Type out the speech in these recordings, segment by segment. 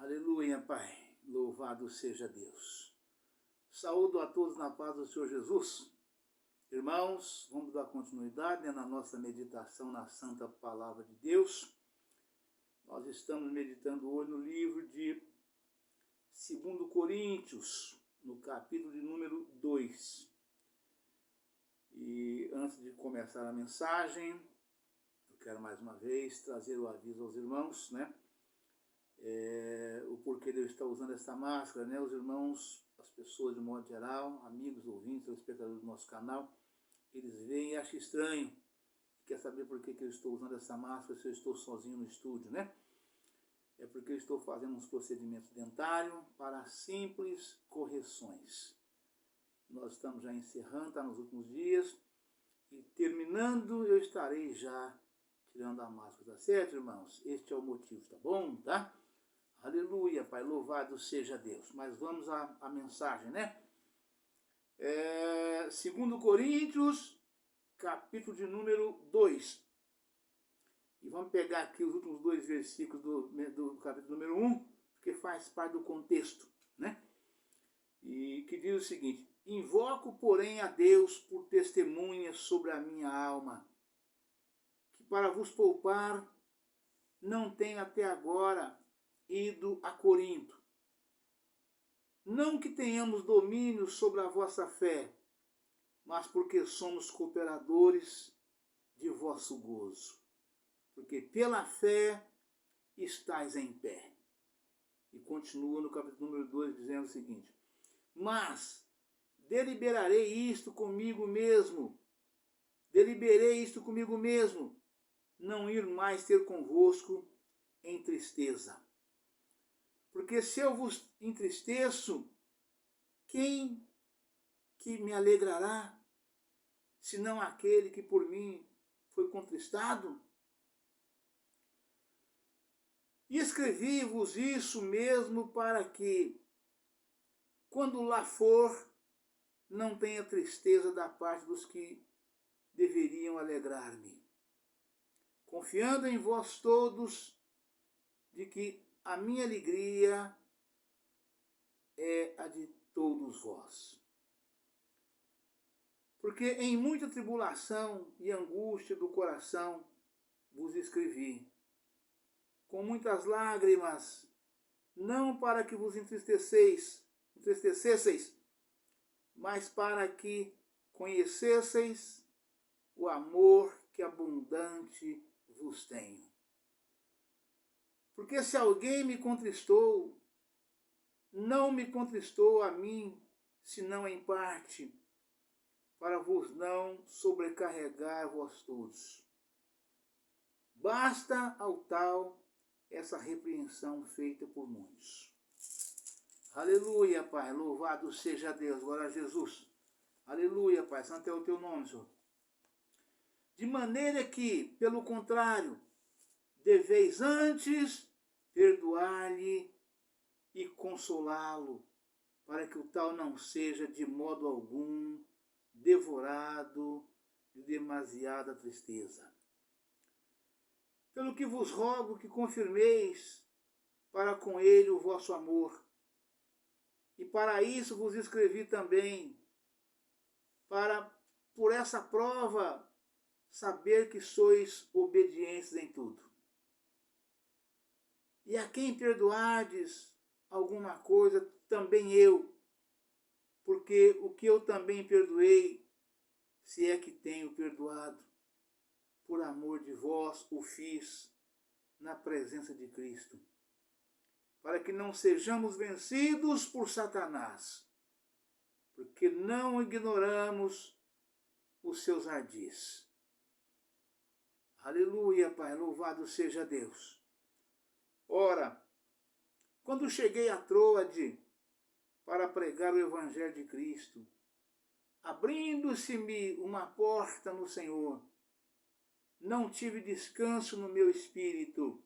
Aleluia, Pai. Louvado seja Deus. Saúdo a todos na paz do Senhor Jesus. Irmãos, vamos dar continuidade na nossa meditação na Santa Palavra de Deus. Nós estamos meditando hoje no livro de 2 Coríntios, no capítulo de número 2. E antes de começar a mensagem, eu quero mais uma vez trazer o aviso aos irmãos, o porquê de eu estar usando essa máscara, os irmãos, as pessoas de modo geral, amigos, ouvintes, espectadores do nosso canal, eles veem e acham estranho, quer saber por que eu estou usando essa máscara se eu estou sozinho no estúdio, É porque eu estou fazendo uns procedimentos dentários para simples correções. Nós estamos já encerrando, está nos últimos dias, e terminando eu estarei já tirando a máscara, tá certo, irmãos? Este é o motivo, tá bom? Tá? Aleluia, Pai, louvado seja Deus. Mas vamos à mensagem, 2 Coríntios, capítulo de número 2. E vamos pegar aqui os últimos dois versículos do capítulo número 1, porque faz parte do contexto, E que diz o seguinte: invoco, porém, a Deus por testemunha sobre a minha alma, que para vos poupar não tenho até agora ido a Corinto. Não que tenhamos domínio sobre a vossa fé, mas porque somos cooperadores de vosso gozo. Porque pela fé estáis em pé. E continua no capítulo número 2 dizendo o seguinte: mas deliberei isto comigo mesmo, não ir mais ter convosco em tristeza. Porque se eu vos entristeço, quem que me alegrará, senão aquele que por mim foi contristado? E escrevi-vos isso mesmo para que, quando lá for, não tenha tristeza da parte dos que deveriam alegrar-me, confiando em vós todos de que a minha alegria é a de todos vós. Porque em muita tribulação e angústia do coração vos escrevi, com muitas lágrimas, não para que vos entristecesseis, mas para que conhecesseis o amor que abundante vos tenho. Porque se alguém me contristou, não me contristou a mim, senão em parte, para vos não sobrecarregar vós todos. Basta ao tal essa repreensão feita por muitos. Aleluia, Pai, louvado seja Deus, glória a Jesus. Aleluia, Pai, santo é o teu nome, Senhor. De maneira que, pelo contrário, deveis antes perdoar-lhe e consolá-lo, para que o tal não seja de modo algum devorado de demasiada tristeza. Pelo que vos rogo que confirmeis para com ele o vosso amor. E para isso vos escrevi também, para, por essa prova, saber que sois obedientes em tudo. E a quem perdoardes alguma coisa, também eu, porque o que eu também perdoei, se é que tenho perdoado, por amor de vós o fiz na presença de Cristo, para que não sejamos vencidos por Satanás, porque não ignoramos os seus ardis. Aleluia, Pai, louvado seja Deus. Ora, quando cheguei a Troade para pregar o Evangelho de Cristo, abrindo-se-me uma porta no Senhor, não tive descanso no meu espírito,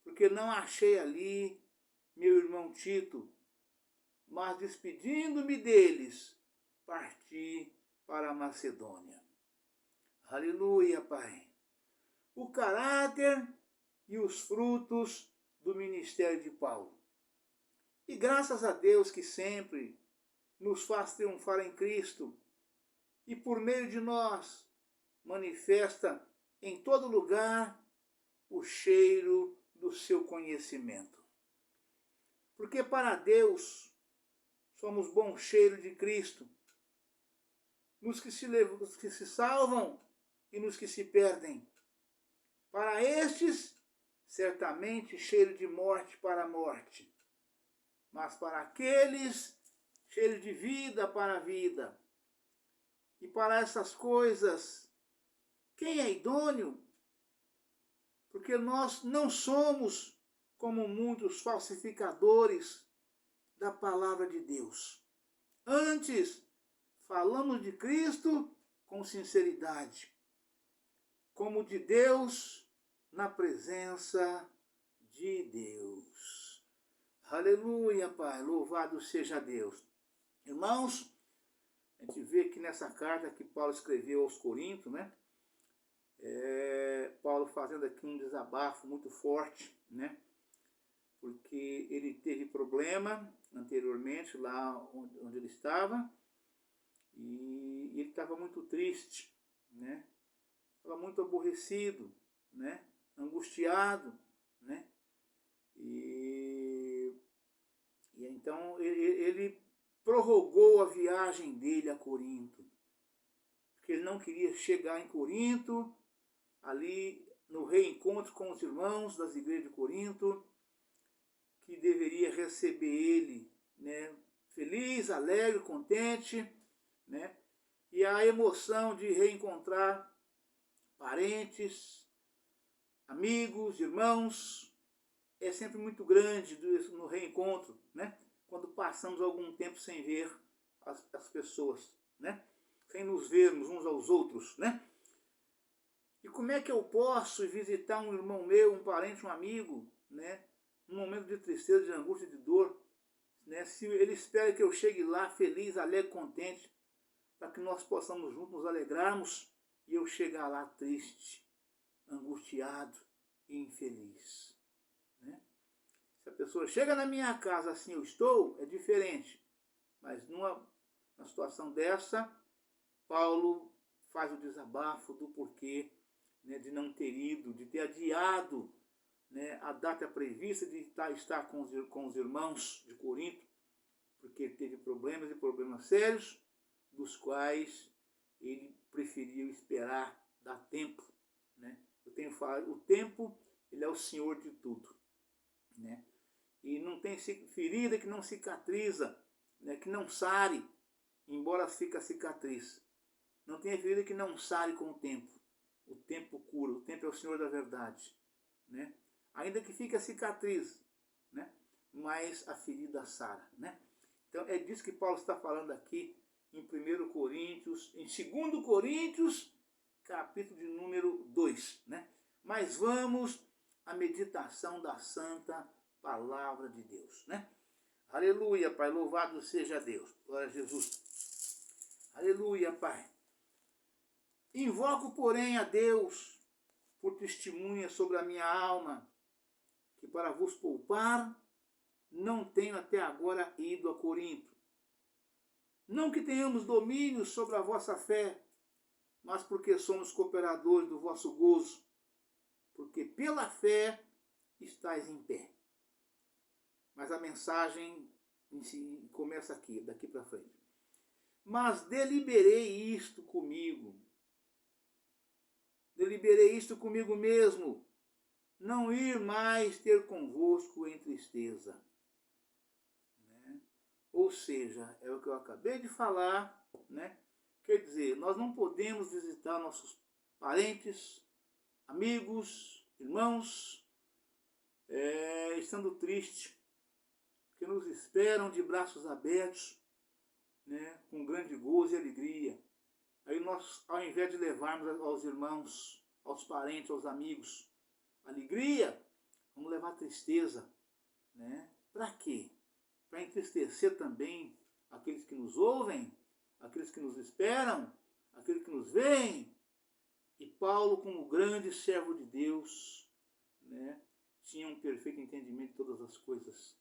porque não achei ali meu irmão Tito, mas despedindo-me deles, parti para a Macedônia. Aleluia, Pai. O caráter e os frutos do ministério de Paulo. E graças a Deus que sempre nos faz triunfar em Cristo e por meio de nós manifesta em todo lugar o cheiro do seu conhecimento. Porque para Deus somos bom cheiro de Cristo, nos que se salvam e nos que se perdem. Para estes, certamente cheiro de morte para a morte, mas para aqueles, cheiro de vida para a vida. E para essas coisas, quem é idôneo? Porque nós não somos como muitos falsificadores da palavra de Deus. Antes, falamos de Cristo com sinceridade, como de Deus na presença de Deus. Aleluia, Pai, louvado seja Deus. Irmãos, a gente vê aqui nessa carta que Paulo escreveu aos Coríntios, né? Paulo fazendo aqui um desabafo muito forte, né? Porque ele teve problema anteriormente lá onde ele estava e ele estava muito triste, né? Estava muito aborrecido, né? Angustiado, né? E então ele prorrogou a viagem dele a Corinto, porque ele não queria chegar em Corinto, ali no reencontro com os irmãos das igrejas de Corinto, que deveria receber ele, né, feliz, alegre, contente, né, e a emoção de reencontrar parentes, amigos, irmãos, é sempre muito grande no reencontro, né, quando passamos algum tempo sem ver as pessoas, né, sem nos vermos uns aos outros, né. E como é que eu posso visitar um irmão meu, um parente, um amigo, né, num momento de tristeza, de angústia, de dor, né, se ele espera que eu chegue lá feliz, alegre, contente, para que nós possamos juntos nos alegrarmos e eu chegar lá triste, angustiado e infeliz, né? Se a pessoa chega na minha casa assim eu estou, é diferente. Mas numa situação dessa, Paulo faz o desabafo do porquê, né, de não ter ido, de ter adiado, né, a data prevista de estar com os irmãos de Corinto, porque ele teve problemas e problemas sérios, dos quais ele preferiu esperar, dar tempo, né? Eu tenho falado, o tempo, ele é o Senhor de tudo, né? E não tem ferida que não cicatriza, né, que não sare, embora fique a cicatriz. Não tem ferida que não sare com o tempo. O tempo cura, o tempo é o Senhor da verdade, né? Ainda que fique a cicatriz, né, mas a ferida sara, né? Então é disso que Paulo está falando aqui em 1 Coríntios, em 2 Coríntios, capítulo de número 2, né? Mas vamos à meditação da santa palavra de Deus, né? Aleluia, Pai, louvado seja Deus. Glória a Jesus. Aleluia, Pai. Invoco, porém, a Deus por testemunha sobre a minha alma, que para vos poupar, não tenho até agora ido a Corinto. Não que tenhamos domínio sobre a vossa fé, mas porque somos cooperadores do vosso gozo, porque pela fé estáis em pé. Mas a mensagem em si começa aqui, daqui para frente. Mas deliberei isto comigo mesmo, não ir mais ter convosco em tristeza. Né? Ou seja, é o que eu acabei de falar, né? Quer dizer, nós não podemos visitar nossos parentes, amigos, irmãos, estando tristes, que nos esperam de braços abertos, né, com grande gozo e alegria. Aí nós, ao invés de levarmos aos irmãos, aos parentes, aos amigos, alegria, vamos levar tristeza, né? Para quê? Para entristecer também aqueles que nos ouvem, aqueles que nos esperam, aqueles que nos veem. E Paulo, como grande servo de Deus, né, tinha um perfeito entendimento de todas as coisas,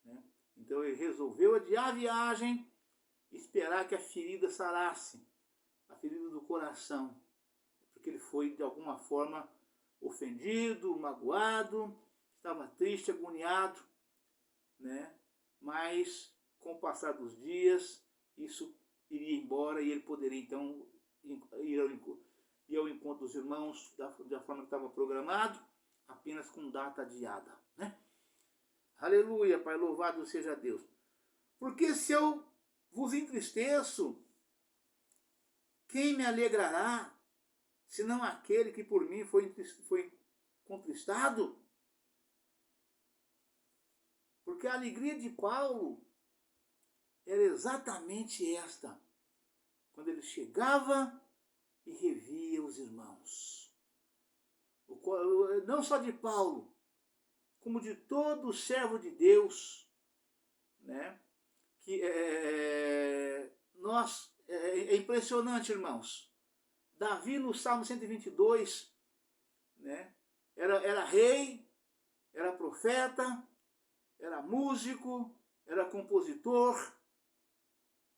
né? Então ele resolveu adiar a viagem, esperar que a ferida sarasse, a ferida do coração, porque ele foi de alguma forma ofendido, magoado, estava triste, agoniado, né? Mas com o passar dos dias, isso iria embora e ele poderia então ir ao encontro dos irmãos da forma que estava programado, apenas com data adiada, né? Aleluia, Pai, louvado seja Deus. Porque se eu vos entristeço, quem me alegrará, senão aquele que por mim foi contristado? Porque a alegria de Paulo era exatamente esta, quando ele chegava e revia os irmãos. Não só de Paulo, como de todo servo de Deus, né? Que é impressionante, irmãos. Davi, no Salmo 122, né? Era rei, era profeta, era músico, era compositor,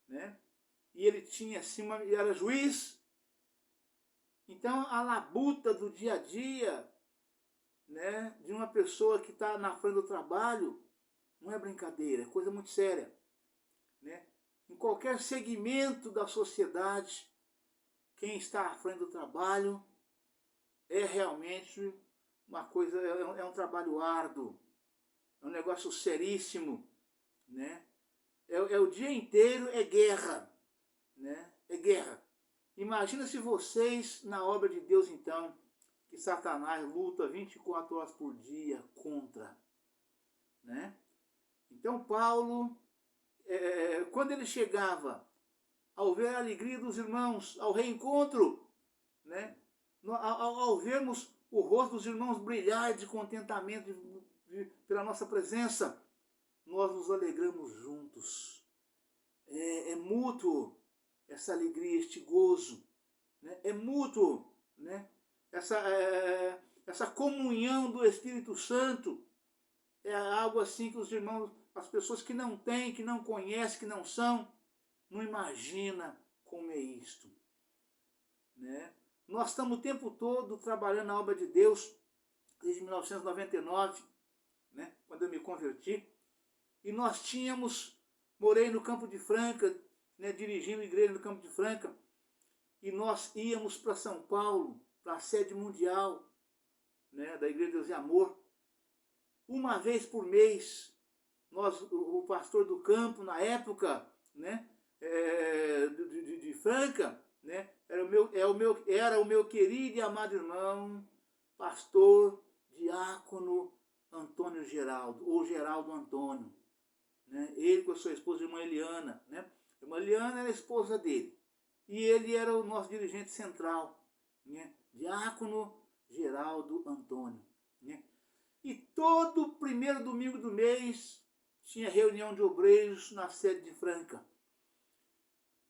né? E ele tinha acima, era juiz. Então a labuta do dia a dia, né, de uma pessoa que está na frente do trabalho, não é brincadeira, é coisa muito séria, né? Em qualquer segmento da sociedade, quem está à frente do trabalho é realmente uma coisa, é um trabalho árduo, é um negócio seríssimo, né? É o dia inteiro é guerra, né? É guerra. Imagina se vocês, na obra de Deus, então, que Satanás luta 24 horas por dia contra, né? Então Paulo, quando ele chegava, ao ver a alegria dos irmãos, ao reencontro, né? Ao vermos o rosto dos irmãos brilhar de contentamento pela nossa presença, nós nos alegramos juntos. É mútuo essa alegria, este gozo, né? É mútuo, né? Essa comunhão do Espírito Santo é algo assim que os irmãos, as pessoas que não têm, que não conhecem, que não são, não imagina como é isto, né? Nós estamos o tempo todo trabalhando na obra de Deus, desde 1999, né, quando eu me converti, e nós morei no Campo de Franca, né, dirigindo a igreja no Campo de Franca, e nós íamos para São Paulo, para a sede mundial, né, da Igreja Deus e Amor, uma vez por mês. O pastor do campo, na época, né, de Franca, né, era o meu querido e amado irmão, pastor, diácono Antônio Geraldo, ou Geraldo Antônio, né, ele com a sua esposa, a irmã Eliana, né, a irmã Eliana era a esposa dele, e ele era o nosso dirigente central, né, diácono Geraldo Antônio, né. E todo primeiro domingo do mês tinha reunião de obreiros na sede de Franca.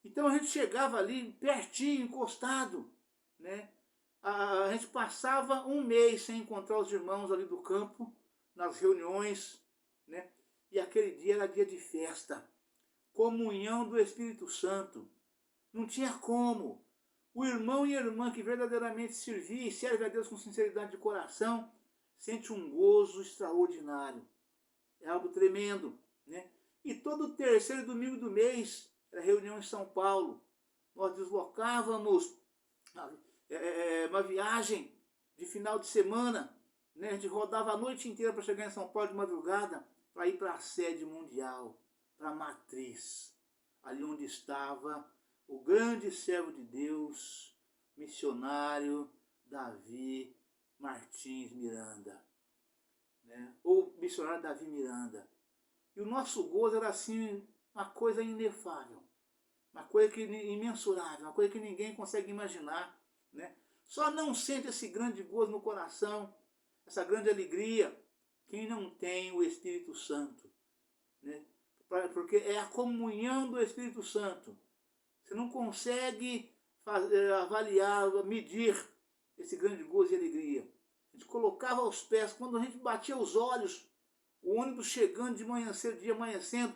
Então a gente chegava ali pertinho, encostado, né? A gente passava um mês sem encontrar os irmãos ali do campo, nas reuniões, né? E aquele dia era dia de festa, comunhão do Espírito Santo. Não tinha como. O irmão e a irmã que verdadeiramente servia e serve a Deus com sinceridade de coração, sente um gozo extraordinário. É algo tremendo, né? E todo terceiro domingo do mês era reunião em São Paulo. Nós deslocávamos uma viagem de final de semana, né? A gente rodava a noite inteira para chegar em São Paulo de madrugada, para ir para a sede mundial, para a matriz, ali onde estava o grande servo de Deus, missionário Davi Martins Miranda, né? Ou missionário Davi Miranda. E o nosso gozo era assim, uma coisa inefável, uma coisa imensurável, uma coisa que ninguém consegue imaginar, né? Só não sente esse grande gozo no coração, essa grande alegria, quem não tem o Espírito Santo, né? Porque é a comunhão do Espírito Santo. Você não consegue avaliar, medir esse grande gozo e alegria. A gente colocava aos pés, quando a gente batia os olhos o ônibus chegando de manhã cedo, dia amanhecendo,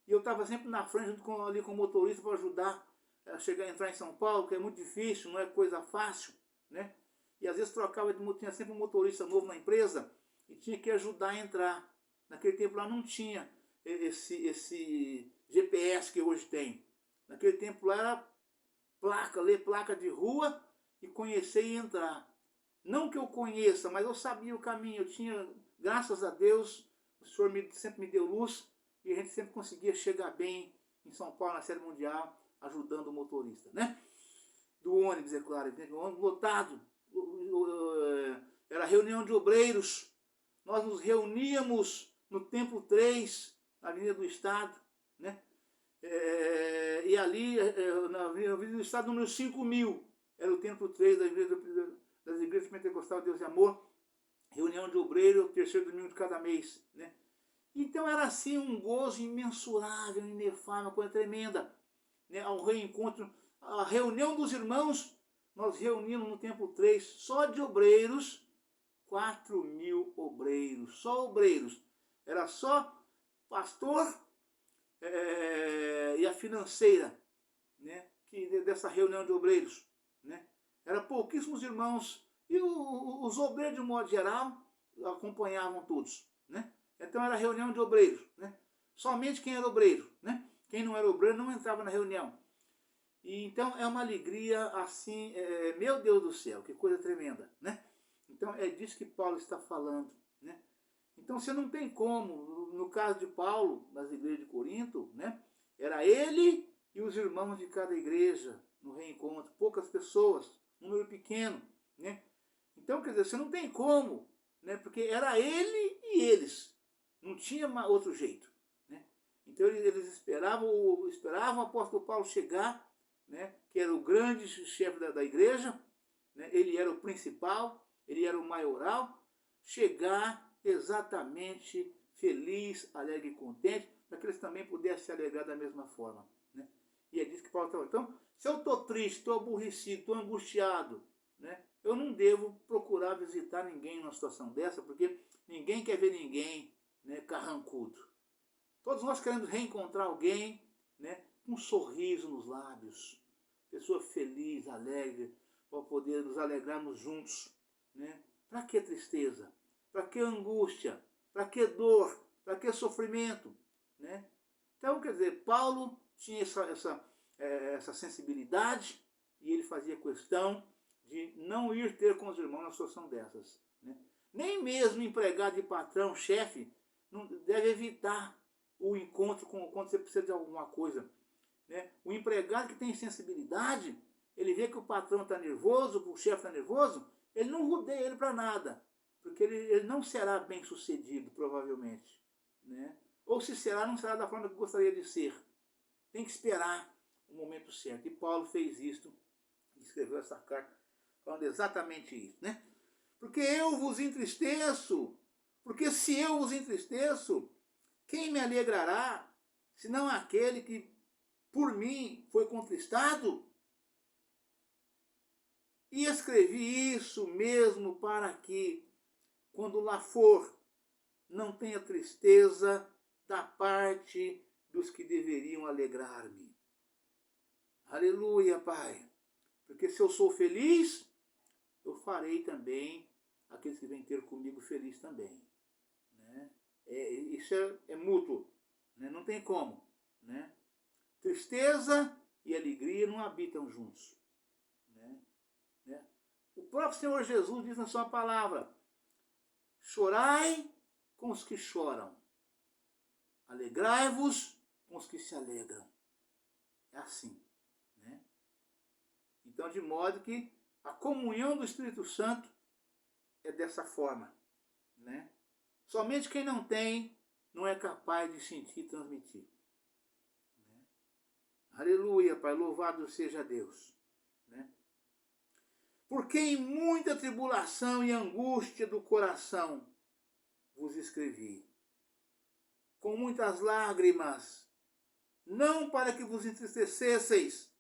e eu estava sempre na frente junto ali com o motorista para ajudar a chegar a entrar em São Paulo, que é muito difícil, não é coisa fácil, né? E às vezes trocava de motorista, tinha sempre um motorista novo na empresa e tinha que ajudar a entrar. Naquele tempo lá não tinha esse GPS que hoje tem. Naquele tempo lá era placa, ler placa de rua e conhecer e entrar. Não que eu conheça, mas eu sabia o caminho. Eu tinha, graças a Deus, o Senhor sempre me deu luz e a gente sempre conseguia chegar bem em São Paulo, na Série Mundial, ajudando o motorista, né? Do ônibus, é claro, o ônibus lotado. Era reunião de obreiros. Nós nos reuníamos no Templo 3, na Avenida do Estado, né? E ali, na Avenida do Estado, número 5.000, era o Templo 3 das Igrejas Pentecostais Deus e Amor, reunião de obreiros, o terceiro domingo de cada mês, né? Então era assim um gozo imensurável, inefável, uma coisa tremenda, né? Ao reencontro, a reunião dos irmãos, nós reunimos no Templo 3, só de obreiros, 4.000 obreiros, só obreiros. Era só pastor e a financeira, né, dessa reunião de obreiros, né? Era pouquíssimos irmãos e os obreiros de um modo geral acompanhavam todos, né? Então era reunião de obreiros, né? Somente quem era obreiro, né? Quem não era obreiro não entrava na reunião. E então é uma alegria assim, meu Deus do céu, que coisa tremenda, né? Então é disso que Paulo está falando, né? Então você não tem como, no caso de Paulo, nas igrejas de Corinto, né? Era ele e os irmãos de cada igreja no reencontro, poucas pessoas, um número pequeno, né? Então, quer dizer, você não tem como, né? Porque era ele e eles, não tinha outro jeito, né? Então eles esperavam o apóstolo Paulo chegar, né? Que era o grande chefe da igreja, né? Ele era o principal, ele era o maioral, chegar exatamente feliz, alegre e contente, para que eles também pudessem se alegrar da mesma forma, né? E é disso que Paulo está falando. Então, se eu estou triste, estou aborrecido, estou angustiado, né? Eu não devo procurar visitar ninguém numa situação dessa, porque ninguém quer ver ninguém, né, carrancudo. Todos nós queremos reencontrar alguém, né, com um sorriso nos lábios, pessoa feliz, alegre, para poder nos alegrarmos juntos, né? Para que tristeza? Para que angústia? Para que dor? Para que sofrimento? Né? Então, quer dizer, Paulo tinha essa sensibilidade e ele fazia questão de não ir ter com os irmãos na situação dessas, né? Nem mesmo empregado de patrão, chefe, não deve evitar o encontro quando você precisa de alguma coisa, né? O empregado que tem sensibilidade, ele vê que o patrão está nervoso, o chefe está nervoso, ele não rodeia ele para nada, porque ele não será bem sucedido, provavelmente, né? Ou se será, não será da forma que gostaria de ser. Tem que esperar o momento certo. E Paulo fez isso, escreveu essa carta, falando exatamente isso, né? Porque eu vos entristeço, porque se eu vos entristeço, quem me alegrará, senão aquele que por mim foi contristado? E escrevi isso mesmo para que, quando lá for, não tenha tristeza da parte dos que deveriam alegrar-me. Aleluia, Pai. Porque se eu sou feliz, eu farei também aqueles que vêm ter comigo feliz também, né? Isso é mútuo, né? Não tem como, né? Tristeza e alegria não habitam juntos, né? O próprio Senhor Jesus diz na sua palavra: chorai com os que choram, alegrai-vos com os que se alegram. É assim, né? Então, de modo que a comunhão do Espírito Santo é dessa forma, né? Somente quem não tem não é capaz de sentir e transmitir, né? Aleluia, Pai, louvado seja Deus, né? Porque em muita tribulação e angústia do coração vos escrevi, com muitas lágrimas, não para que vos entristecesseis,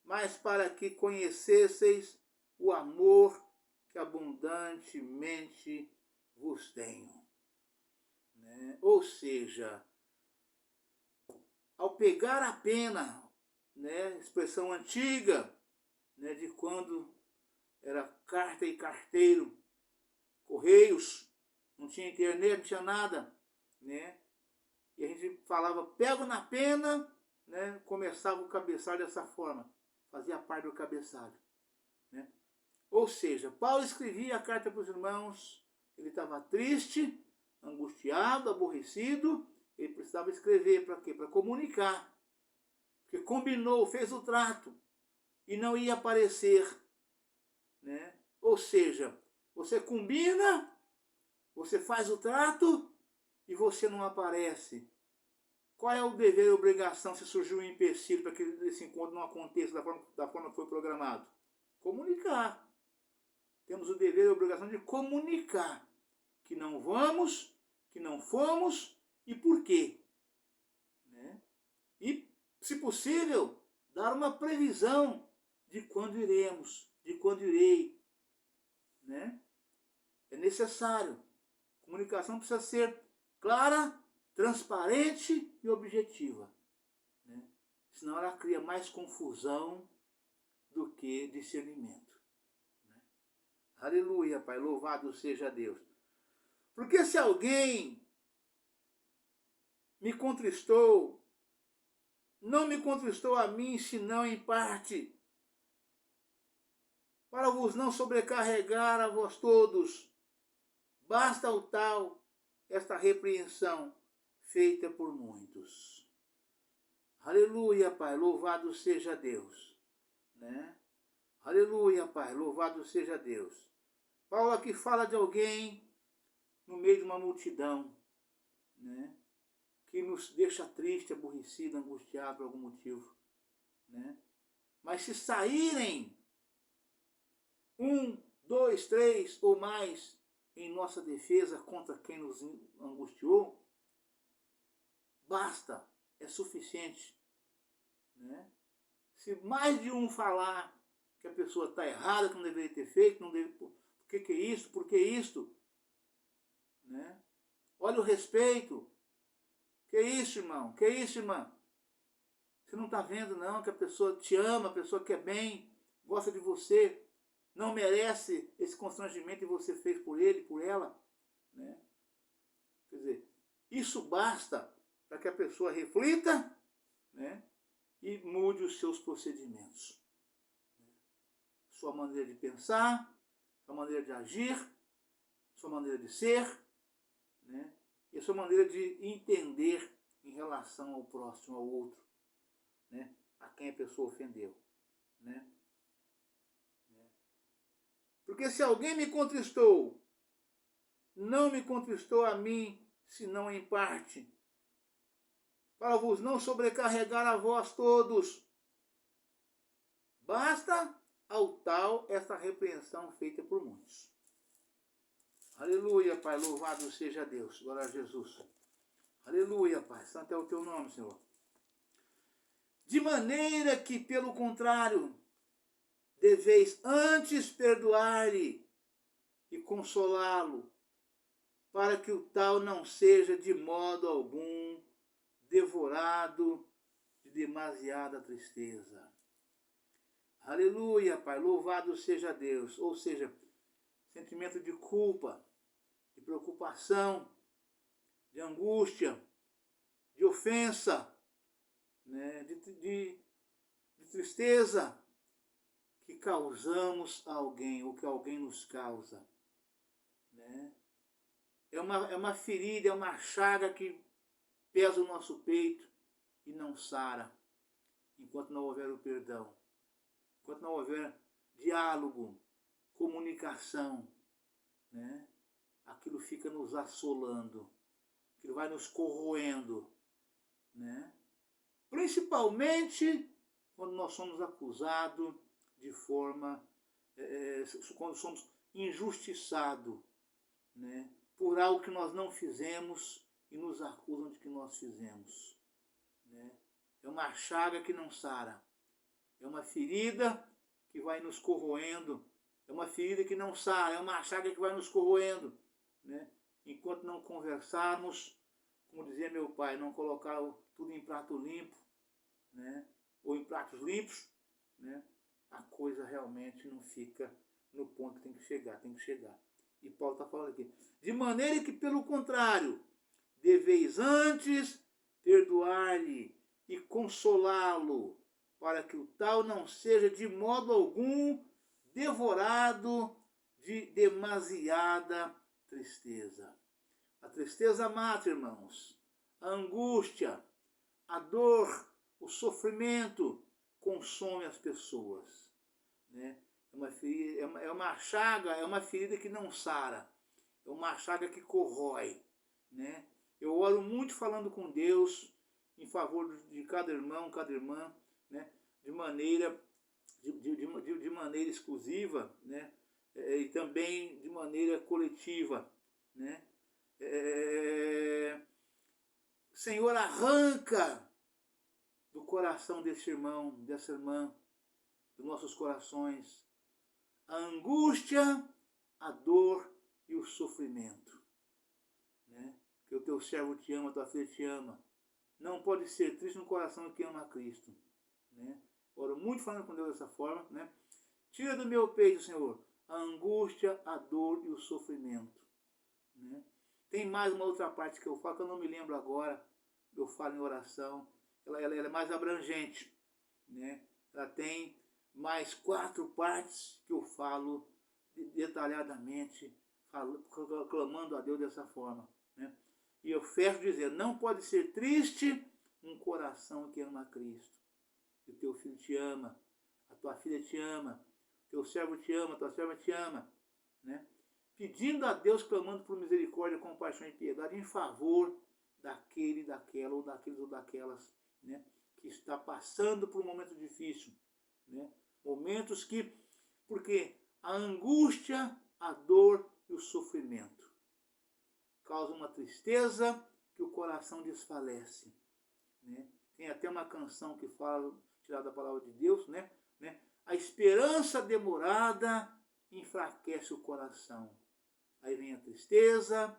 mas para que conhecesseis o amor que abundantemente vos tenho. né? Ou seja, ao pegar a pena, né, expressão antiga, né, de quando era carta e carteiro, correios, não tinha internet, não tinha nada, né? E a gente falava, pego na pena, né? Começava o cabeçalho dessa forma, fazia parte do cabeçalho, né? Ou seja, Paulo escrevia a carta para os irmãos, ele estava triste, angustiado, aborrecido, ele precisava escrever para quê? Para comunicar, porque combinou, fez o trato e não ia aparecer, né? Ou seja, você combina, você faz o trato e você não aparece. Qual é o dever e obrigação se surgiu um empecilho para que esse encontro não aconteça da forma que foi programado? Comunicar. Temos o dever e a obrigação de comunicar que não vamos, que não fomos e por quê. Né? E, se possível, dar uma previsão de quando iremos, de quando irei. Né? É necessário. A comunicação precisa ser clara, transparente e objetiva. Né? Senão ela cria mais confusão do que discernimento. Né? Aleluia, Pai, louvado seja Deus. Porque se alguém me contristou, não me contristou a mim, senão em parte, para vos não sobrecarregar a vós todos. Basta o tal, esta repreensão feita por muitos. Aleluia, Pai, louvado seja Deus. Né? Aleluia, Pai, louvado seja Deus. Paulo aqui fala de alguém no meio de uma multidão, né? Que nos deixa triste, aborrecido, angustiado por algum motivo. Né? Mas se saírem 1, 2, 3 ou mais em nossa defesa contra quem nos angustiou, basta, é suficiente. Né? Se mais de um falar que a pessoa está errada, que não deveria ter feito, não deve, por que é isso, por que isto? Né? Olha o respeito. Que isso, irmão? Que isso, irmã? Você não está vendo, não, que a pessoa te ama, a pessoa quer bem, gosta de você, não merece esse constrangimento que você fez por ele, por ela? Né? Quer dizer, isso basta para que a pessoa reflita, né, e mude os seus procedimentos. Sua maneira de pensar, sua maneira de agir, sua maneira de ser, né, e a sua maneira de entender em relação ao próximo, ao outro, né, a quem a pessoa ofendeu. Né? Porque se alguém me contristou, não me contristou a mim, senão em parte, para vos não sobrecarregar a vós todos. Basta ao tal esta repreensão feita por muitos. Aleluia, Pai, louvado seja Deus. Glória a Jesus. Aleluia, Pai, santo é o teu nome, Senhor. De maneira que, pelo contrário, deveis antes perdoar-lhe e consolá-lo, para que o tal não seja de modo algum devorado de demasiada tristeza. Aleluia, Pai, louvado seja Deus. Ou seja, sentimento de culpa, de preocupação, de angústia, de ofensa, né, de tristeza que causamos a alguém, ou que alguém nos causa. Né? É uma ferida, é uma chaga que pesa o nosso peito e não sara, enquanto não houver o perdão, enquanto não houver diálogo, comunicação. Né? Aquilo fica nos assolando, aquilo vai nos corroendo. Né? Principalmente quando nós somos acusados de forma, quando somos injustiçados, né, por algo que nós não fizemos e nos acusam de que nós fizemos. Né? É uma chaga que não sara, é uma ferida que vai nos corroendo, é uma ferida que não sara, é uma chaga que vai nos corroendo. Né? Enquanto não conversarmos, como dizia meu pai, não colocar tudo em prato limpo, né? Ou em pratos limpos, né? A coisa realmente não fica no ponto que tem que chegar, E Paulo está falando aqui. De maneira que, pelo contrário, deveis antes perdoar-lhe e consolá-lo, para que o tal não seja de modo algum devorado de demasiada tristeza. A tristeza mata, irmãos. A angústia, a dor, o sofrimento consome as pessoas, né? É uma chaga, é uma ferida que não sara, é uma chaga que corrói, né? Eu oro muito falando com Deus em favor de cada irmão, cada irmã, né? De maneira exclusiva, né? E também de maneira coletiva, né? Senhor, arranca do coração desse irmão, dessa irmã, dos nossos corações, a angústia, a dor e o sofrimento. Né? Que o teu servo te ama, a tua filha te ama. Não pode ser triste no coração que ama a Cristo. Né? Oro muito falando com Deus dessa forma. Né? Tira do meu peito, Senhor, a angústia, a dor e o sofrimento. Né? Tem mais uma outra parte que eu falo, que eu não me lembro agora. Eu falo em oração. Ela é mais abrangente. Né? Ela tem mais 4 partes que eu falo detalhadamente, clamando a Deus dessa forma. Né? E eu fecho dizendo, não pode ser triste um coração que ama a Cristo. E o teu filho te ama, a tua filha te ama, teu servo te ama, a tua serva te ama. Né? Pedindo a Deus, clamando por misericórdia, compaixão e piedade em favor daquele, daquela, ou daqueles ou daquelas, né? Que está passando por um momento difícil. Né? Momentos que, porque a angústia, a dor e o sofrimento causam uma tristeza que o coração desfalece. Né? Tem até uma canção que fala, tirada da palavra de Deus, né? A esperança demorada enfraquece o coração. Aí vem a tristeza,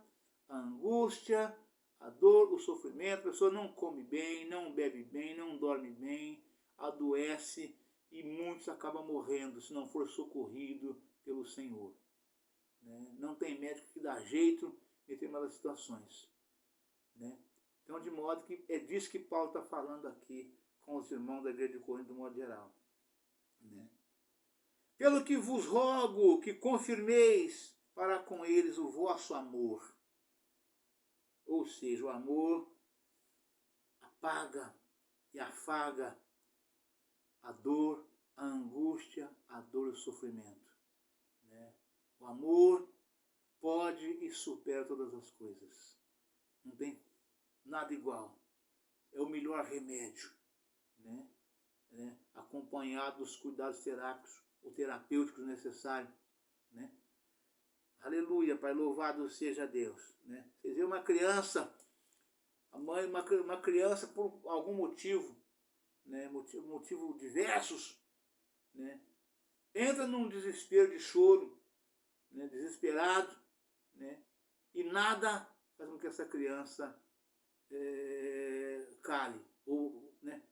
a angústia, a dor, o sofrimento. A pessoa não come bem, não bebe bem, não dorme bem, adoece e muitos acabam morrendo se não for socorrido pelo Senhor. Né? Não tem médico que dá jeito em determinadas situações. Né? Então, de modo que é disso que Paulo está falando aqui com os irmãos da igreja de Corinto, de modo geral. Né? Pelo que vos rogo que confirmeis para com eles o vosso amor. Ou seja, o amor apaga e afaga a dor, a angústia, a dor e o sofrimento. Né? O amor pode e supera todas as coisas. Não tem nada igual. É o melhor remédio. Né? Acompanhado dos cuidados terápicos ou terapêuticos necessários. Né? Aleluia, Pai, louvado seja Deus. Né? Vocês veem uma criança, a mãe, uma criança por algum motivo, né? motivo diversos, né? Entra num desespero de choro, né? Desesperado, né? E nada faz com que essa criança cale. Ou, né?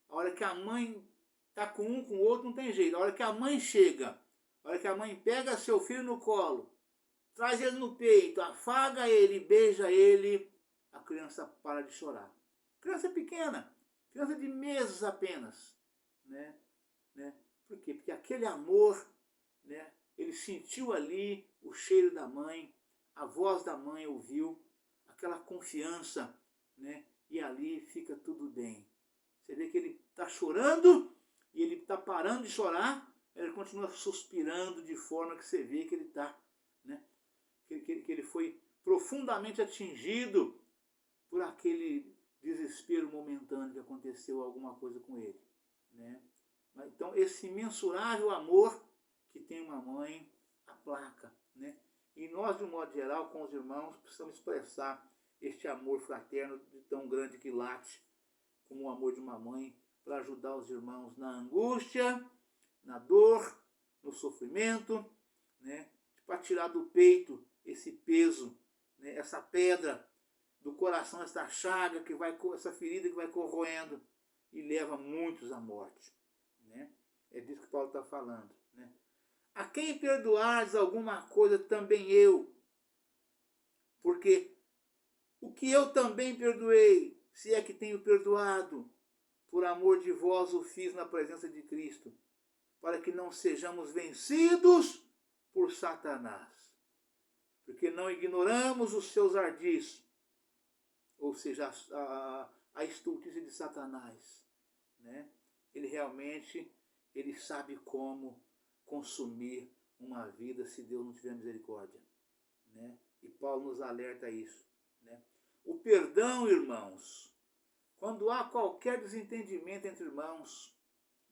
A hora que a mãe está com um, com o outro, não tem jeito. A hora que a mãe chega, a hora que a mãe pega seu filho no colo, traz ele no peito, afaga ele, beija ele, a criança para de chorar. Criança pequena, criança de meses apenas. Né? Por quê? Porque aquele amor, né? Ele sentiu ali o cheiro da mãe, a voz da mãe ouviu, aquela confiança, né? E ali fica tudo bem. Você vê que ele está chorando e ele está parando de chorar, ele continua suspirando de forma que você vê que ele está, né? Que ele foi profundamente atingido por aquele desespero momentâneo que aconteceu alguma coisa com ele. Né? Então, esse imensurável amor que tem uma mãe aplaca. Né? E nós, de um modo geral, com os irmãos, precisamos expressar este amor fraterno tão grande que late, como o amor de uma mãe, para ajudar os irmãos na angústia, na dor, no sofrimento, né? Para tirar do peito esse peso, né? Essa pedra do coração essa chaga, essa ferida que vai corroendo e leva muitos à morte. Né? É disso que Paulo está falando. Né? A quem perdoares alguma coisa, também eu. Porque o que eu também perdoei, se é que tenho perdoado, por amor de vós o fiz na presença de Cristo, para que não sejamos vencidos por Satanás. Porque não ignoramos os seus ardis, ou seja, a estultice de Satanás. Né? Ele realmente sabe como consumir uma vida se Deus não tiver misericórdia. Né? E Paulo nos alerta a isso. Né? O perdão, irmãos, quando há qualquer desentendimento entre irmãos,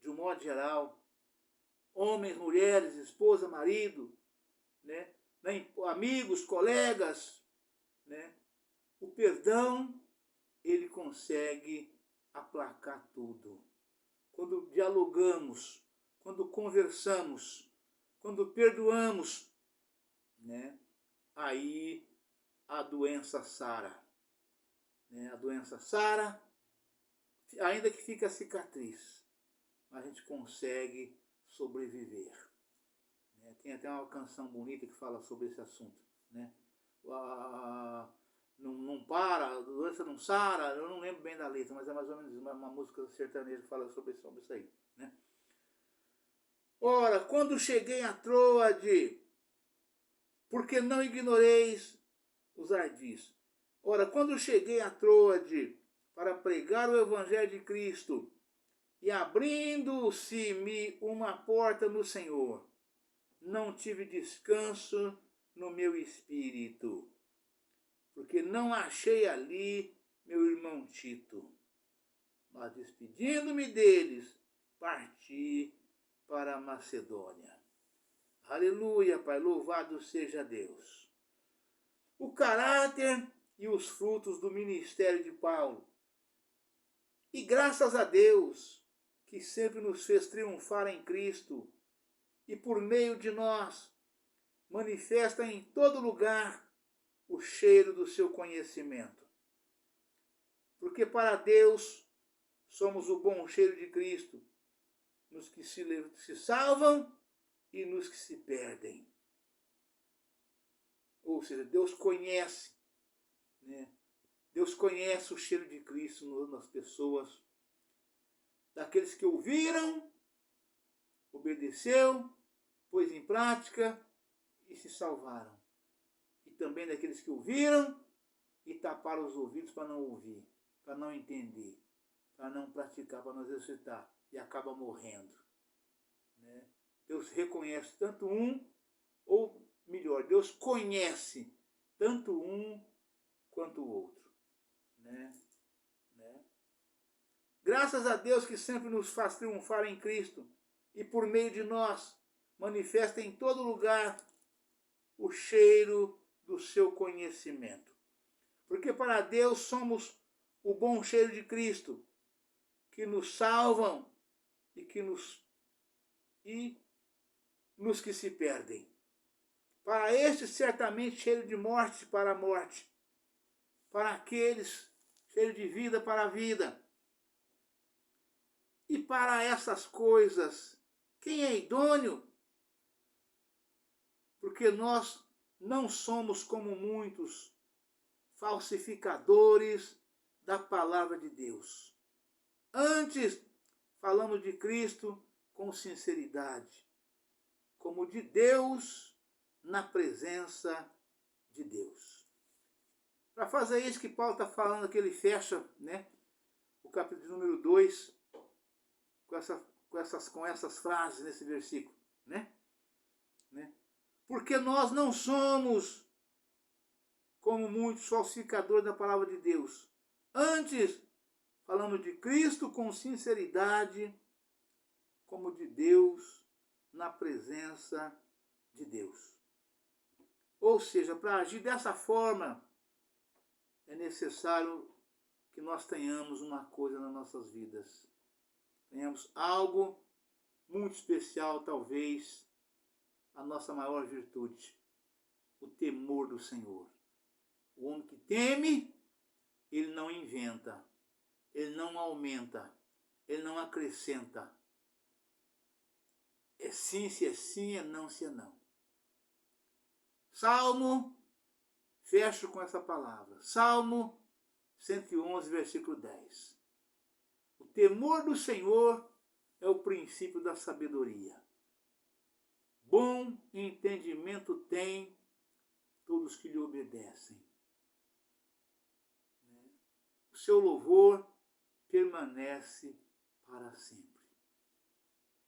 de um modo geral, homens, mulheres, esposa, marido, né? Amigos, colegas, né? O perdão, ele consegue aplacar tudo. Quando dialogamos, quando conversamos, quando perdoamos, né? Aí a doença sara. Né? A doença sara, ainda que fique a cicatriz, a gente consegue sobreviver. Né? Tem até uma canção bonita que fala sobre esse assunto. Né? Não para, a doença não sara, eu não lembro bem da letra, mas é mais ou menos uma música sertaneja que fala sobre isso aí. Né? Ora, quando cheguei a Troade, porque não ignoreis os ardis. Ora, quando cheguei a Troade para pregar o Evangelho de Cristo, e abrindo-se-me uma porta no Senhor, não tive descanso no meu espírito, porque não achei ali meu irmão Tito. Mas despedindo-me deles, parti para a Macedônia. Aleluia, Pai, louvado seja Deus. O caráter e os frutos do ministério de Paulo. E graças a Deus, que sempre nos fez triunfar em Cristo, e por meio de nós, manifesta em todo lugar o cheiro do seu conhecimento. Porque para Deus somos o bom cheiro de Cristo, nos que se salvam e nos que se perdem. Ou seja, Deus conhece, né? Deus conhece o cheiro de Cristo nas pessoas, daqueles que ouviram, obedeceu, pôs em prática e se salvaram. E também daqueles que ouviram e taparam os ouvidos para não ouvir, para não entender, para não praticar, para não exercitar, e acaba morrendo. Né? Deus reconhece tanto um, ou melhor, Deus conhece tanto um quanto o outro. Né? Graças a Deus que sempre nos faz triunfar em Cristo e por meio de nós manifesta em todo lugar o cheiro do seu conhecimento. Porque para Deus somos o bom cheiro de Cristo, que nos salvam e nos que se perdem. Para estes, certamente, cheiro de morte para a morte. Para aqueles, cheiro de vida para a vida. E para essas coisas, quem é idôneo? Porque nós não somos como muitos falsificadores da palavra de Deus. Antes, falamos de Cristo com sinceridade, como de Deus na presença de Deus. Para fazer isso que Paulo está falando, que ele fecha, né, o capítulo número 2 com essas frases nesse versículo. Né? Porque nós não somos como muitos falsificadores da palavra de Deus. Antes, falamos de Cristo com sinceridade, como de Deus na presença de Deus. Ou seja, para agir dessa forma, é necessário que nós tenhamos uma coisa nas nossas vidas. Tenhamos algo muito especial, talvez, a nossa maior virtude, o temor do Senhor. O homem que teme ele não inventa, ele não aumenta, ele não acrescenta. É sim se é sim, é não se é não. Salmo, fecho com essa palavra. Salmo 111, versículo 10. O temor do Senhor é o princípio da sabedoria. Bom entendimento tem todos que lhe obedecem. O seu louvor permanece para sempre.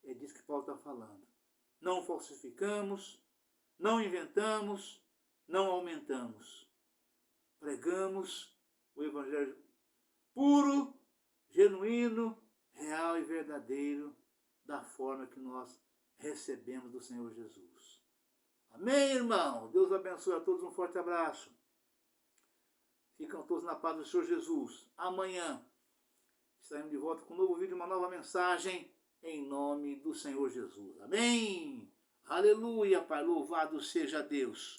É disso que Paulo está falando. Não falsificamos, não inventamos, não aumentamos. Pregamos o Evangelho puro, genuíno, real e verdadeiro, da forma que nós recebemos do Senhor Jesus. Amém, irmão? Deus abençoe a todos, um forte abraço. Ficam todos na paz do Senhor Jesus. Amanhã estaremos de volta com um novo vídeo, uma nova mensagem, em nome do Senhor Jesus. Amém? Aleluia, Pai, louvado seja Deus.